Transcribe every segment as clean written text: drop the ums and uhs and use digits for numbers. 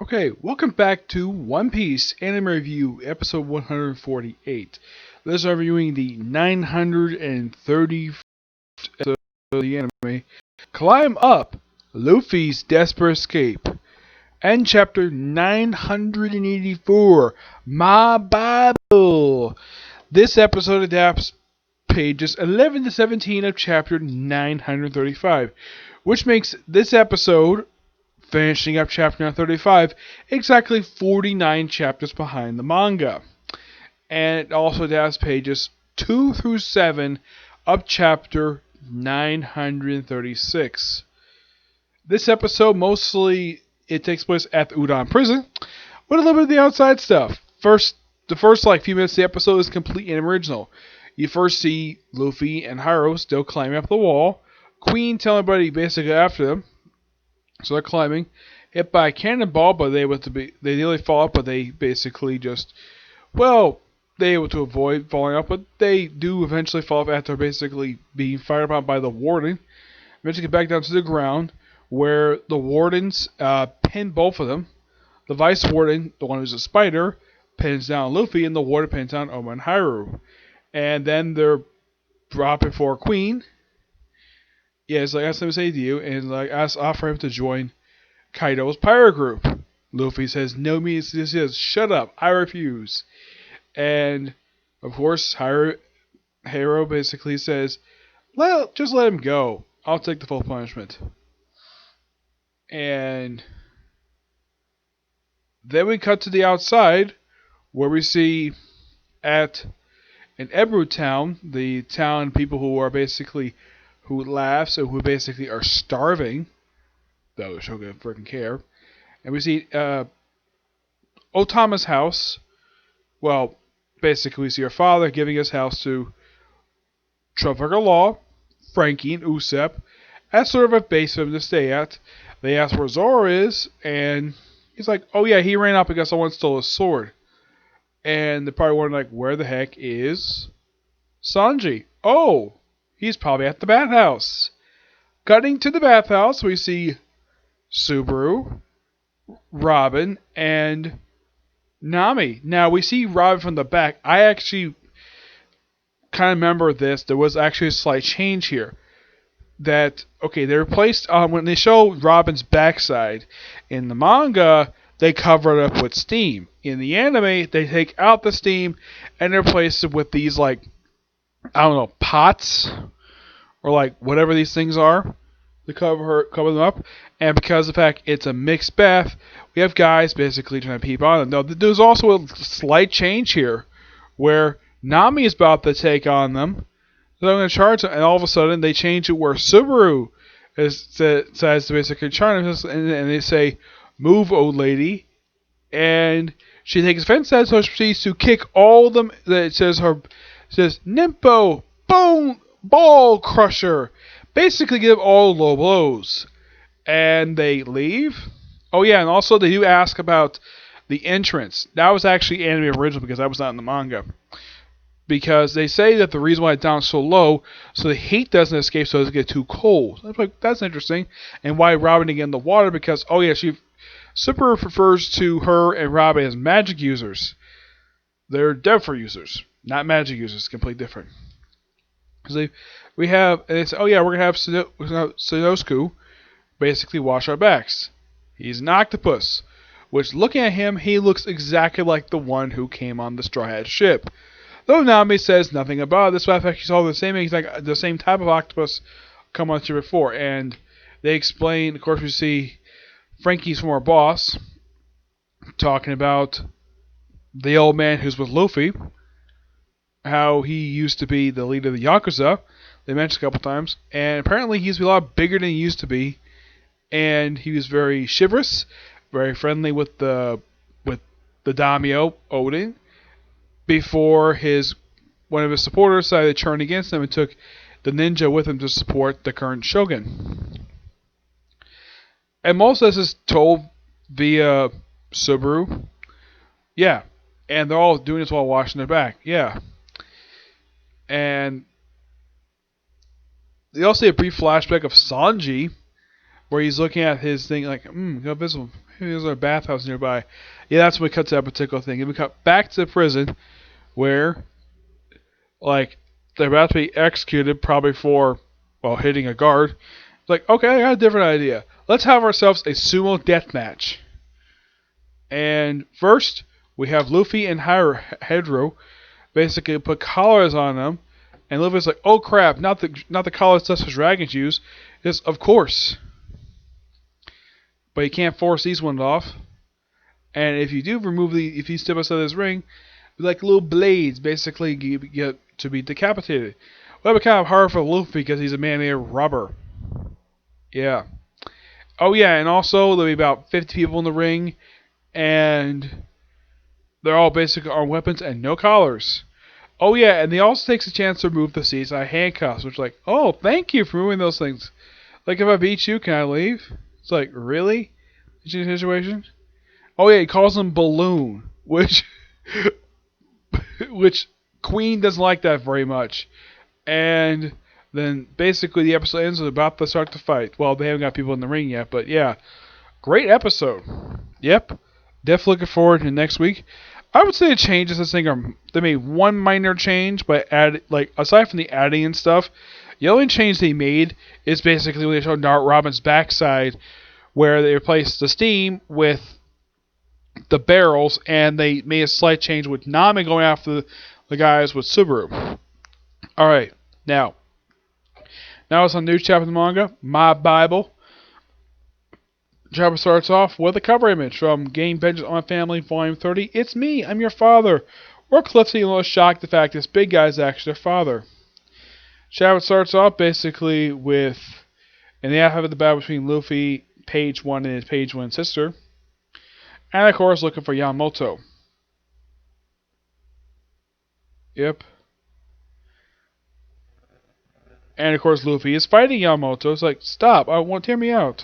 Okay, welcome back to One Piece Anime Review, episode 148. This is reviewing the 930th episode of the anime, Climb Up, Luffy's Desperate Escape, and chapter 984, My Bible. This episode adapts pages 11 to 17 of chapter 935, which makes this episode finishing up chapter 935, exactly 49 chapters behind the manga. And it also adapts pages 2 through 7 of chapter 936. This episode mostly it takes place at the Udon prison, with a little bit of the outside stuff. The first few minutes of the episode is complete and original. You first see Luffy and Hiro still climbing up the wall, Queen telling everybody basically after them. So they're climbing, hit by a cannonball, but they nearly fall up, but they basically they able to avoid falling up, but they do eventually fall up after basically being fired upon by the warden. Eventually get back down to the ground, where the wardens pin both of them. The vice warden, the one who's a spider, pins down Luffy, and the warden pins down Oma and Hiro. And then they're brought before Queen. Yeah, it's like, ask them to say to you, and offer him to join Kaido's pirate group. Luffy says, no means this is, shut up, I refuse. And, of course, Hiro basically says, just let him go. I'll take the full punishment. And then we cut to the outside, where we see in Ebru Town, the town people who laughs and who basically are starving, though she'll give freaking care. And we see Otama's house. Well, basically we see her father giving his house to Trafalgar Law, Frankie, and Usopp as sort of a base for him to stay at. They ask where Zoro is, and he's like, oh yeah, he ran out because someone stole his sword. And they're probably wondering, where the heck is Sanji? Oh, he's probably at the bathhouse. Cutting to the bathhouse, we see Subaru, Robin, and Nami. Now, we see Robin from the back. I actually kind of remember this. There was actually a slight change here. They replaced, when they show Robin's backside in the manga, they cover it up with steam. In the anime, they take out the steam and replace it with these, pots, or whatever these things are, to cover them up. And because of the fact it's a mixed bath, we have guys basically trying to peep on them. Now, there's also a slight change here, where Nami is about to take on them. So I'm going to charge them, and all of a sudden they change it where Subaru says to basically charge them, and they say, "Move, old lady," and she takes offense at it, so she proceeds to kick all of them. It says Nimpo, Bone, Ball Crusher. Basically give all low blows. And they leave. Oh yeah, and also they do ask about the entrance. That was actually anime original because that was not in the manga. Because they say that the reason why it's down so low, so the heat doesn't escape, so it doesn't get too cold. I was like, that's interesting. And why Robin didn't get in the water, because, oh yeah, Super refers to her and Robin as magic users. They're Devil users, not magic users. Completely different. So we have, and they say, oh yeah, we're going to have Sanosuke basically wash our backs. He's an octopus, which looking at him, he looks exactly like the one who came on the Straw Hat ship. Though Nami says nothing about it, this fact he saw the same type of octopus come on the ship before, and they explain. Of course, we see Frankie's former boss talking about the old man who's with Luffy, how he used to be the leader of the Yakuza. They mentioned a couple times, and apparently he's a lot bigger than he used to be, and he was very chivalrous, very friendly with the daimyo Odin. Before one of his supporters decided to turn against him and took the ninja with him to support the current shogun. And most of this is told via Subaru. Yeah. And they're all doing this while washing their back. Yeah. And they also see a brief flashback of Sanji, where he's looking at his thing go visit him. There's a bathhouse nearby. Yeah, that's when we cut to that particular thing. And we cut back to the prison where, like, they're about to be executed probably for, well, hitting a guard. It's like, okay, I got a different idea. Let's have ourselves a sumo death match. And first, we have Luffy and Hedro basically put collars on them. And Luffy's like, oh crap, not the collars that dragons use. Yes, of course. But you can't force these ones off. And if you do remove if you step outside this ring, like little blades, basically get to be decapitated. Well, that'd be kind of hard for Luffy because he's a man-made rubber. Yeah. Oh yeah, and also there'll be about 50 people in the ring, and they're all basically armed weapons and no collars. Oh yeah, and he also takes a chance to remove the CSI handcuffs, which is like, oh, thank you for removing those things. Like, if I beat you, can I leave? It's like, really? Situation? Oh yeah, he calls him Balloon, which Queen doesn't like that very much. And then basically the episode ends with about to start the fight. Well, they haven't got people in the ring yet, but yeah, great episode. Yep, definitely looking forward to next week. I would say the changes this thing are, they made one minor change, but aside from the adding and stuff, the only change they made is basically when they showed Robin's backside, where they replaced the steam with the barrels, and they made a slight change with Nami going after the guys with Subaru. Alright, now it's on a new chapter of the manga, My Bible. Chapter starts off with a cover image from Game Vengeance on My Family, Volume 30. It's me, I'm your father. Or Cliffy, a little shocked the fact this big guy is actually their father. Chapter starts off basically with, and they have the battle between Luffy, Page 1, and his Page 1 sister. And of course, looking for Yamamoto. Yep. And of course, Luffy is fighting Yamamoto. It's like, stop, I won't hear me out.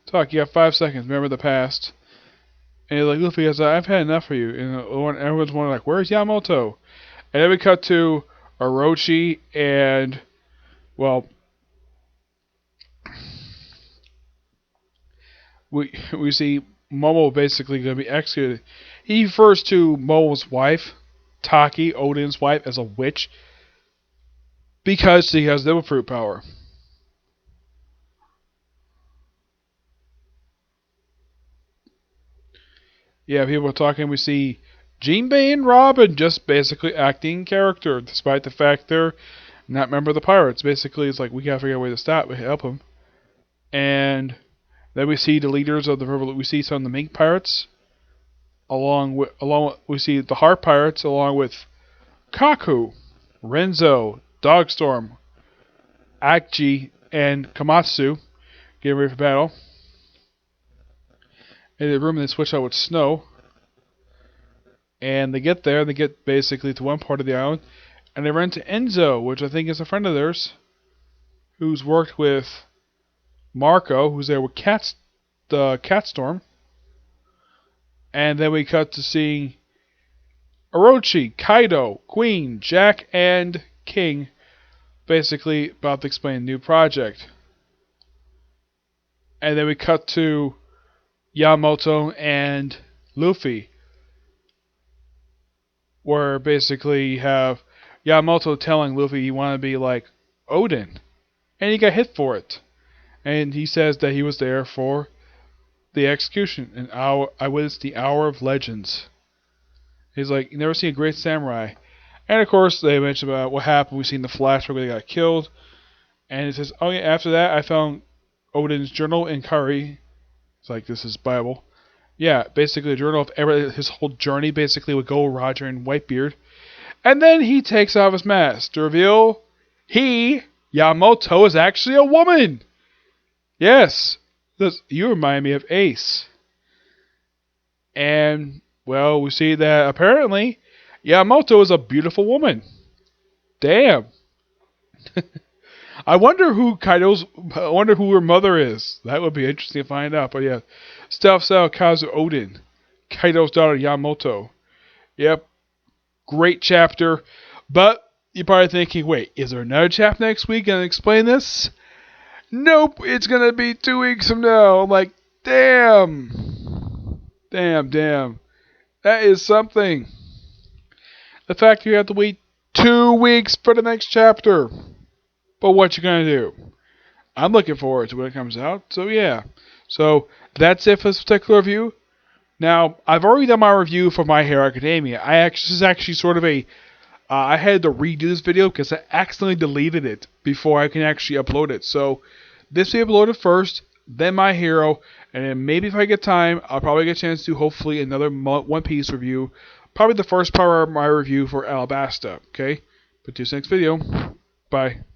Talk, you have 5 seconds, remember the past. And he's like, Luffy goes, I've had enough of you. And everyone's wondering, like, where's Yamamoto? And then we cut to Orochi and, well, we see Momo basically going to be executed. He refers to Momo's wife, Taki, Odin's wife, as a witch because she has devil fruit power. Yeah, people are talking. We see Jinbei and Robin just basically acting character, despite the fact they're not member of the pirates. Basically, it's like we gotta figure out a way to stop. We help them, and then we see the leaders of the river. We see some of the mink pirates, along with we see the heart pirates, along with Kaku, Renzo, Dogstorm, Akji, and Kamatsu, getting ready for battle. In the room, they switch out with snow. And they get there, they get basically to one part of the island, and they run into Enzo, which I think is a friend of theirs, who's worked with Marco, who's there with the Catstorm. And then we cut to seeing Orochi, Kaido, Queen, Jack, and King, basically about to explain a new project. And then we cut to Yamamoto and Luffy, where basically you have Yamamoto telling Luffy he wanted to be like Odin, and he got hit for it. And he says that he was there for the execution, and I witnessed the hour of legends. He's like, you never seen a great samurai. And of course, they mention about what happened. We've seen the flashback where they got killed. And it says, oh yeah, after that, I found Odin's journal in Kari. It's like, this is Bible. Yeah, basically a journal of his whole journey, basically with Gold Roger and Whitebeard. And then he takes off his mask to reveal Yamamoto, is actually a woman. Yes, you remind me of Ace. And, well, we see that apparently Yamamoto is a beautiful woman. Damn. I wonder who her mother is. That would be interesting to find out. But yeah, Stealth Cell Kazu Odin, Kaido's daughter Yamamoto. Yep, great chapter. But you're probably thinking, wait, is there another chapter next week gonna explain this? Nope, it's gonna be 2 weeks from now. I'm like, damn. Damn. That is something. The fact you have to wait 2 weeks for the next chapter. But what you gonna do? I'm looking forward to when it comes out. So yeah. So that's it for this particular review. Now, I've already done my review for My Hero Academia. This is actually sort of a I had to redo this video because I accidentally deleted it before I can actually upload it. So this will be uploaded first, then My Hero, and then maybe if I get time, I'll probably get a chance to do hopefully another One Piece review. Probably the first part of my review for Alabasta. Okay? But see you next video. Bye.